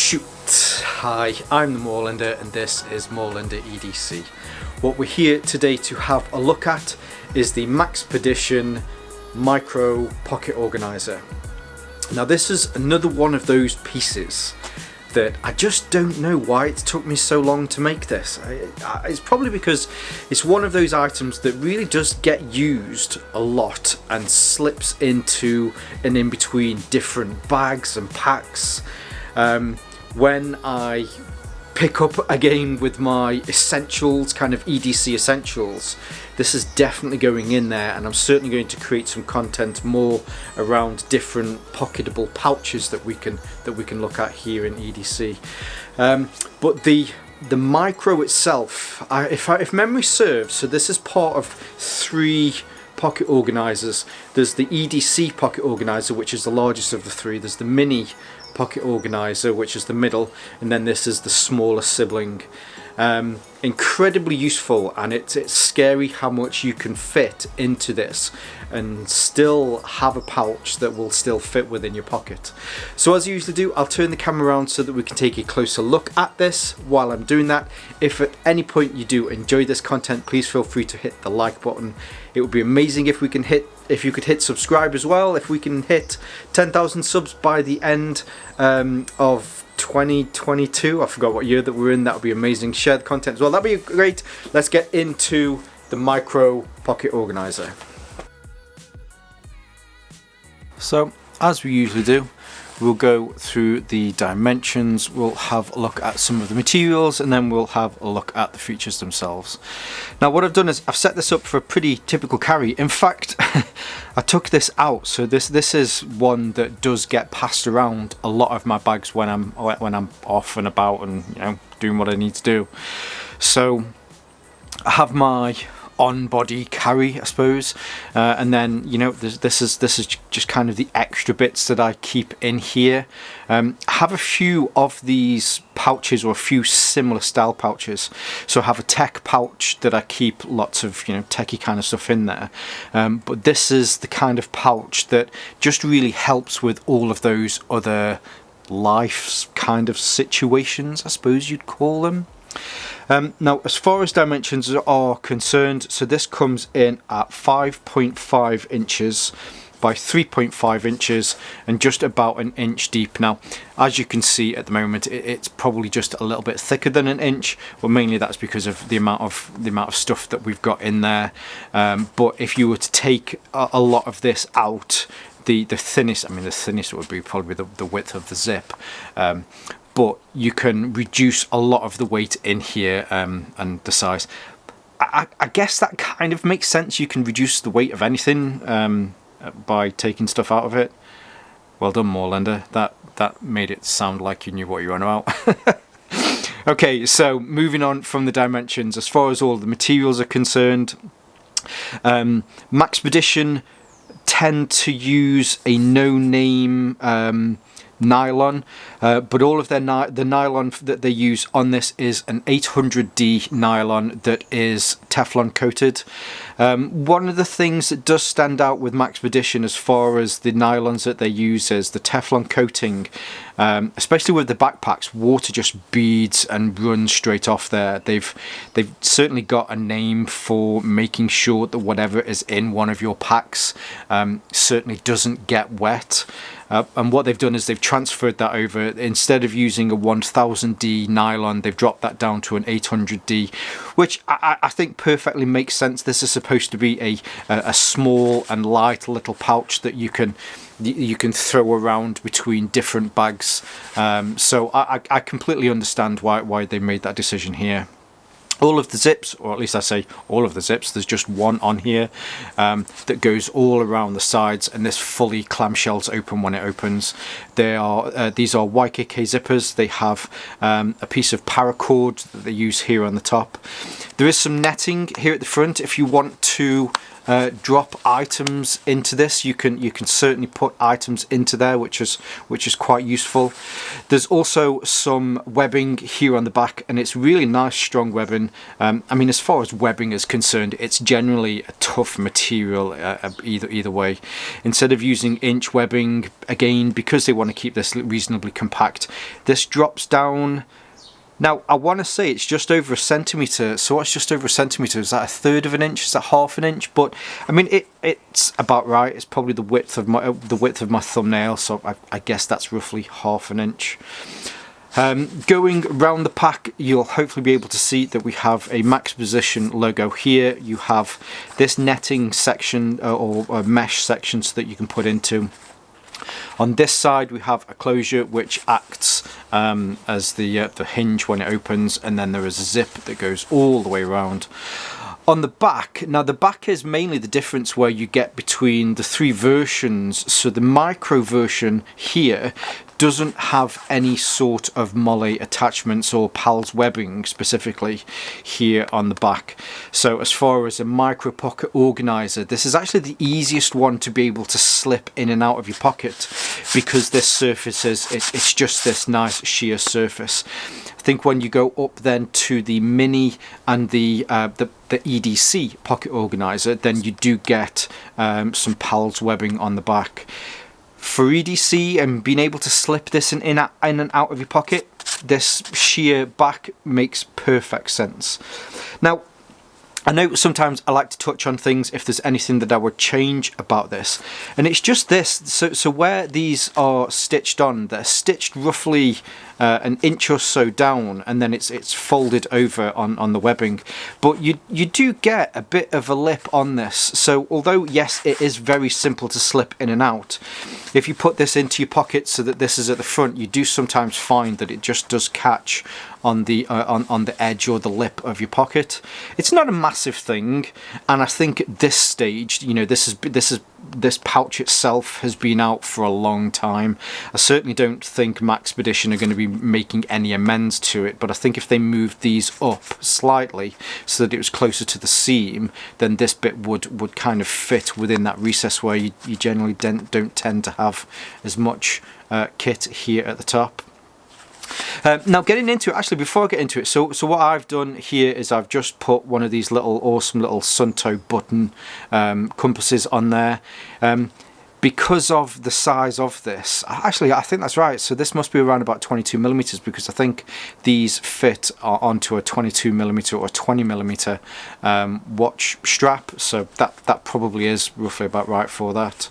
Shoot! Hi, I'm the Moorlander and this is Moorlander EDC. What we're here today to have a look at is the Maxpedition Micro Pocket Organiser. Now this is another one of those pieces that I just don't know why it took me so long to make this. It's probably because it's one of those items that really does get used a lot and slips into and in between different bags and packs. When I pick up again with my essentials, kind of EDC essentials, this is definitely going in there, and I'm certainly going to create some content more around different pocketable pouches that we can look at here in EDC. But the micro itself, if memory serves, so this is part of 3 pocket organisers. There's the EDC pocket organiser, which is the largest of the 3. There's the mini pocket organiser, which is the middle, and then this is the smaller sibling. Incredibly useful, and it's scary how much you can fit into this and still have a pouch that will still fit within your pocket. So as I usually do, I'll turn the camera around so that we can take a closer look at this. While I'm doing that, if at any point you do enjoy this content, please feel free to hit the like button. It would be amazing if you could hit subscribe as well. If we can hit 10,000 subs by the end of 2022, I forgot what year that we're in, that would be amazing. Share the content as well, that'd be great. Let's get into the Micro Pocket Organiser. So as we usually do, we'll go through the dimensions, we'll have a look at some of the materials, and then we'll have a look at the features themselves. Now what I've done is I've set this up for a pretty typical carry. In fact, I took this out, so this is one that does get passed around a lot of my bags when I'm off and about and, you know, doing what I need to do. So I have my on-body carry, I suppose, and then, you know, this is just kind of the extra bits that I keep in here. I have a few of these pouches, or a few similar style pouches. So I have a tech pouch that I keep lots of, you know, techie kind of stuff in there, but this is the kind of pouch that just really helps with all of those other life kind of situations, I suppose you'd call them. Now as far as dimensions are concerned, so this comes in at 5.5 inches by 3.5 inches and just about an inch deep. Now as you can see at the moment, it's probably just a little bit thicker than an inch, but mainly that's because of the amount of stuff that we've got in there. But if you were to take a lot of this out, the thinnest, I mean the thinnest would be probably the width of the zip, but you can reduce a lot of the weight in here, and the size. I guess that kind of makes sense. You can reduce the weight of anything by taking stuff out of it. Well done, Moorlander. That made it sound like you knew what you were on about. Okay, so moving on from the dimensions, as far as all the materials are concerned, Maxpedition tend to use a no-name nylon, but all of the nylon that they use on this is an 800D nylon that is Teflon coated. One of the things that does stand out with Maxpedition as far as the nylons that they use is the Teflon coating. Especially with the backpacks, water just beads and runs straight off there. They've certainly got a name for making sure that whatever is in one of your packs certainly doesn't get wet. And what they've done is they've transferred that over. Instead of using a 1000D nylon, they've dropped that down to an 800D, which I think perfectly makes sense. This is supposed to be a small and light little pouch that you can throw around between different bags. So I completely understand why they made that decision here. All of the zips, or at least I say all of the zips, there's just one on here that goes all around the sides, and this fully clamshells open when it opens. These are YKK zippers. They have a piece of paracord that they use here on the top. There is some netting here at the front if you want to drop items into this. You can certainly put items into there, which is quite useful. There's also some webbing here on the back, and it's really nice, strong webbing. I mean, as far as webbing is concerned, it's generally a tough material either way. Instead of using inch webbing, again, because they want to keep this reasonably compact, this drops down. Now, I want to say it's just over 1 centimetre, so what's just over 1 centimetre? Is that 1/3 of an inch? Is that 1/2 an inch? But, I mean, it's about right. It's probably the width of my thumbnail, so I guess that's roughly 1/2 an inch. Going around the pack, you'll hopefully be able to see that we have a Maxpedition logo here. You have this netting section or mesh section so that you can put into. On this side we have a closure which acts as the hinge when it opens, and then there is a zip that goes all the way around. On the back, now the back is mainly the difference where you get between the 3 versions. So the micro version here doesn't have any sort of molle attachments or PALS webbing specifically here on the back. So as far as a micro pocket organizer, this is actually the easiest one to be able to slip in and out of your pocket, because this surface it's just this nice sheer surface. I think when you go up then to the mini and the EDC pocket organizer, then you do get some PALS webbing on the back. For EDC and being able to slip this in and out of your pocket, this sheer back makes perfect sense. Now, I know sometimes I like to touch on things if there's anything that I would change about this, and it's just this. So where these are stitched on, they're stitched roughly 1 inch or so down, and then it's folded over on the webbing. But you do get a bit of a lip on this. So although yes, it is very simple to slip in and out, if you put this into your pocket so that this is at the front, you do sometimes find that it just does catch on the edge or the lip of your pocket. It's not a massive thing, and I think at this stage, you know, this pouch itself has been out for a long time. I certainly don't think Maxpedition are going to be making any amends to it, but I think if they moved these up slightly so that it was closer to the seam, then this bit would kind of fit within that recess where you generally don't tend to have as much kit here at the top. Now getting into it, actually before I get into it, so what I've done here is I've just put one of these awesome little Sunto button compasses on there. Because of the size of this, actually I think that's right, so this must be around about 22mm, because I think these fit onto a 22mm or 20mm watch strap, so that probably is roughly about right for that.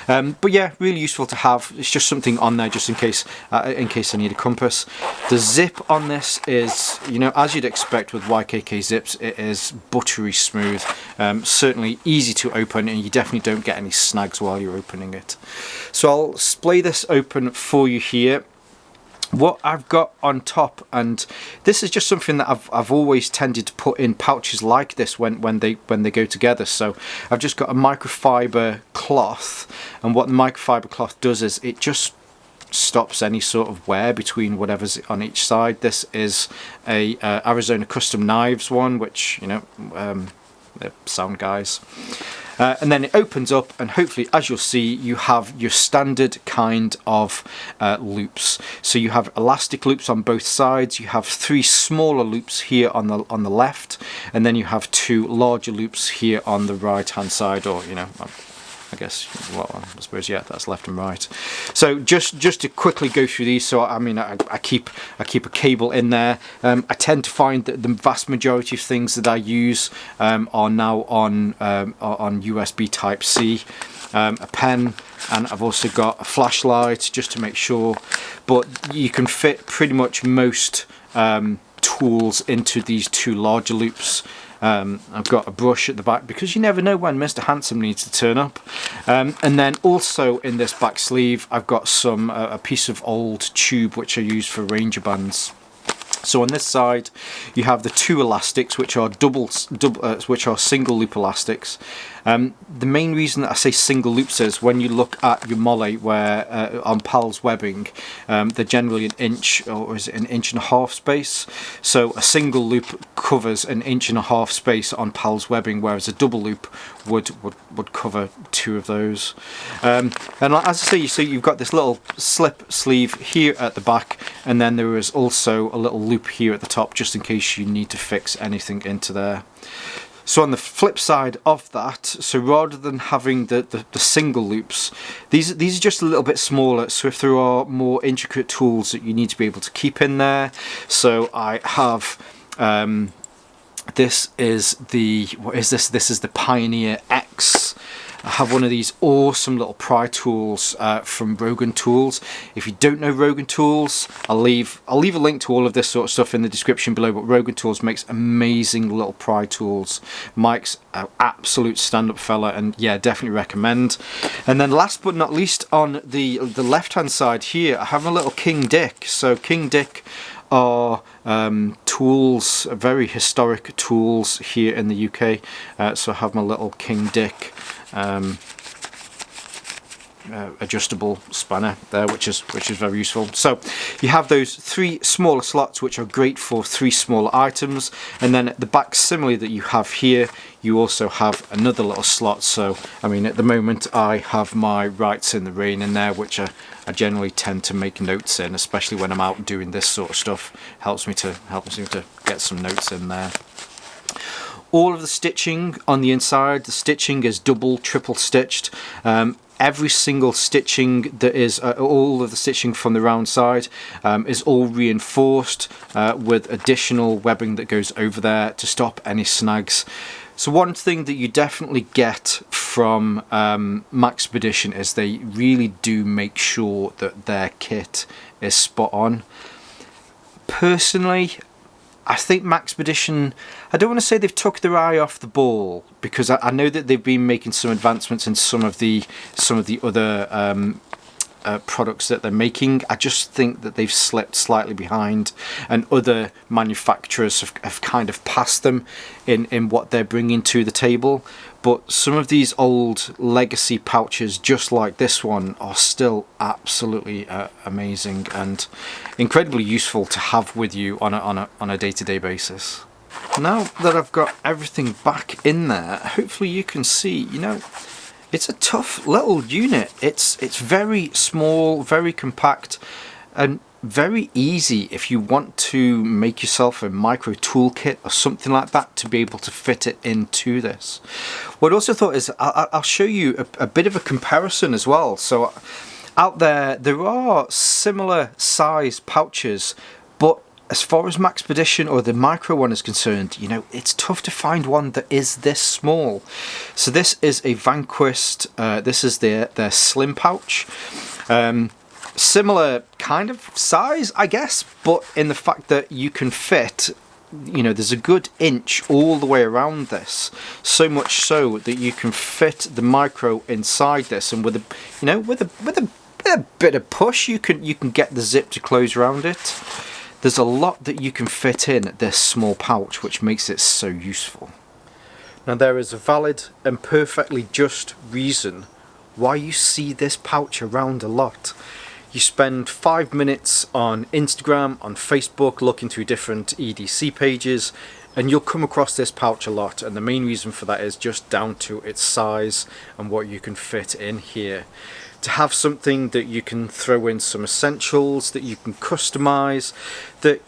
But yeah, really useful to have. It's just something on there just in case I need a compass. The zip on this is, you know, as you'd expect with YKK zips, it is buttery smooth, certainly easy to open, and you definitely don't get any snags while you're opening it. So I'll splay this open for you here. What I've got on top, and this is just something that I've always tended to put in pouches like this when they go together. So I've just got a microfiber cloth, and what the microfiber cloth does is it just stops any sort of wear between whatever's on each side. This is a Arizona Custom Knives one, which, you know, they're sound guys. And then it opens up, and hopefully, as you'll see, you have your standard kind of loops. So you have elastic loops on both sides. You have 3 smaller loops here on the left, and then you have 2 larger loops here on the right hand side, or, you know, I guess, well, I suppose, yeah, that's left and right. So just to quickly go through these, so I mean, I keep a cable in there. I tend to find that the vast majority of things that I use are now on USB Type-C, a pen, and I've also got a flashlight just to make sure. But you can fit pretty much most tools into these 2 larger loops. I've got a brush at the back because you never know when Mr. Handsome needs to turn up. And then also in this back sleeve I've got a piece of old tube which I use for Ranger bands. So on this side, you have the two elastics, which are which are single loop elastics. The main reason that I say single loops is when you look at your molle, where on PAL's webbing, they're generally an inch, or is it an inch and a half space? So a single loop covers an inch and a half space on PAL's webbing, whereas a double loop would cover two of those. And as I say, you see you've got this little slip sleeve here at the back, and then there is also a little loop here at the top, just in case you need to fix anything into there. So on the flip side of that, so rather than having the single loops, these are just a little bit smaller. So if there are more intricate tools that you need to be able to keep in there, so I have this is the, what is this? This is the Pioneer X. I have one of these awesome little pry tools from ROGAN Tools. If you don't know ROGAN Tools, I'll leave a link to all of this sort of stuff in the description below. But ROGAN Tools makes amazing little pry tools. Mike's an absolute stand-up fella, and yeah, definitely recommend. And then last but not least, on the left-hand side here, I have a little King Dick. So King Dick are tools, very historic tools here in the UK. So I have my little King Dick adjustable spanner there, which is very useful. So you have those three smaller slots, which are great for three smaller items, and then at the back, similarly that you have here, you also have another little slot. So I mean, at the moment I have my Rights in the Rain in there, which I generally tend to make notes in, especially when I'm out doing this sort of stuff. Helps me to get some notes in there. All of the stitching on the inside, the stitching is double, triple stitched. Every single stitching that is, all of the stitching from the round side is all reinforced with additional webbing that goes over there to stop any snags. So one thing that you definitely get from Maxpedition is they really do make sure that their kit is spot on. Personally, I think Maxpedition, I don't want to say they've took their eye off the ball, because I know that they've been making some advancements in some of the other products that they're making. I just think that they've slipped slightly behind, and other manufacturers have kind of passed them in what they're bringing to the table. But some of these old legacy pouches, just like this one, are still absolutely amazing and incredibly useful to have with you on a day-to-day basis. Now that I've got everything back in there, hopefully you can see, you know, it's a tough little unit. It's very small, very compact, and very easy if you want to make yourself a micro toolkit or something like that to be able to fit it into this. What I also thought is I'll show you a bit of a comparison as well. So out there are similar size pouches, but as far as Maxpedition or the micro one is concerned, you know, it's tough to find one that is this small. So this is a Vanquest, this is their slim pouch. Similar kind of size, I guess, but in the fact that you can fit, you know, there's a good inch all the way around this, so much so that you can fit the micro inside this, and with a, you know, with a bit of push, you can get the zip to close around it. There's a lot that you can fit in this small pouch, which makes it so useful. Now there is a valid and perfectly just reason why you see this pouch around a lot. You spend 5 minutes on Instagram, on Facebook, looking through different EDC pages, and you'll come across this pouch a lot, and the main reason for that is just down to its size and what you can fit in here. To have something that you can throw in some essentials, that you can customize, that,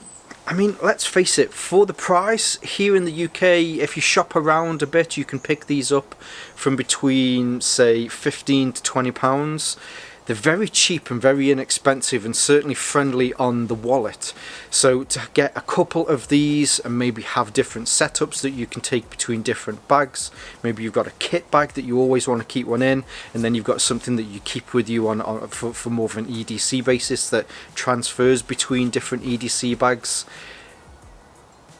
I mean, let's face it, for the price here in the UK, if you shop around a bit, you can pick these up from between, say, £15 to £20. They're very cheap and very inexpensive, and certainly friendly on the wallet. So to get a couple of these and maybe have different setups that you can take between different bags. Maybe you've got a kit bag that you always want to keep one in, and then you've got something that you keep with you for more of an EDC basis that transfers between different EDC bags.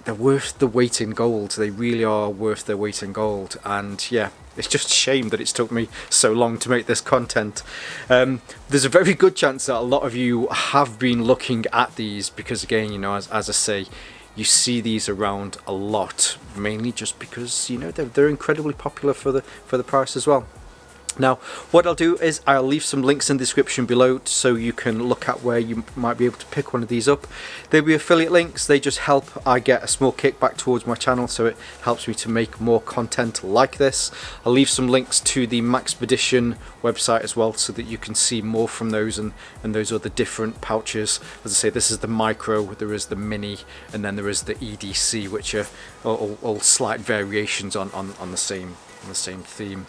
They're worth the weight in gold. They really are worth their weight in gold. And yeah, It's just a shame that it's took me so long to make this content. There's a very good chance that a lot of you have been looking at these because, again, you know, as I say, you see these around a lot, mainly just because, you know, they're incredibly popular for the price as well. Now, what I'll do is I'll leave some links in the description below so you can look at where you might be able to pick one of these up. They'll be affiliate links. They just help I get a small kickback towards my channel, so it helps me to make more content like this. I'll leave some links to the Maxpedition website as well so that you can see more from those and those other different pouches. As I say, this is the micro, there is the mini, and then there is the EDC, which are all slight variations on the same theme.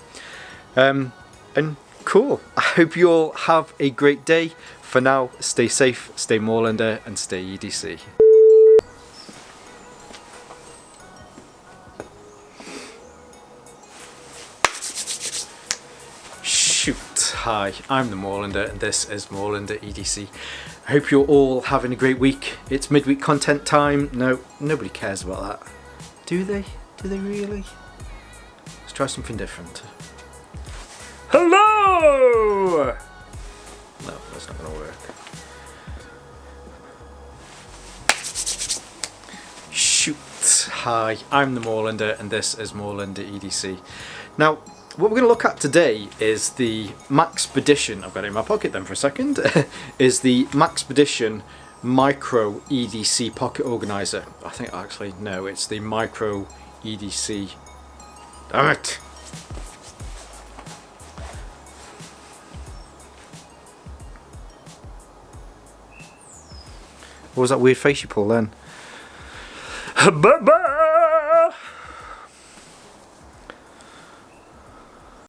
And cool. I hope you all have a great day. For now, stay safe, stay Moorlander, and stay EDC. Shoot. Hi, I'm the Moorlander, and this is Moorlander EDC. I hope you're all having a great week. It's midweek content time. No, nobody cares about that. Do they? Do they really? Let's try something different. Hello! No, that's not going to work. Shoot. Hi, I'm the Moorlander, and this is Moorlander EDC. Now, what we're going to look at today is the Maxpedition, I've got it in my pocket then for a second, is the Maxpedition Micro EDC Pocket Organiser. I think actually, no, it's the Micro EDC. Damn it! What was that weird face you pulled then? Bye bye!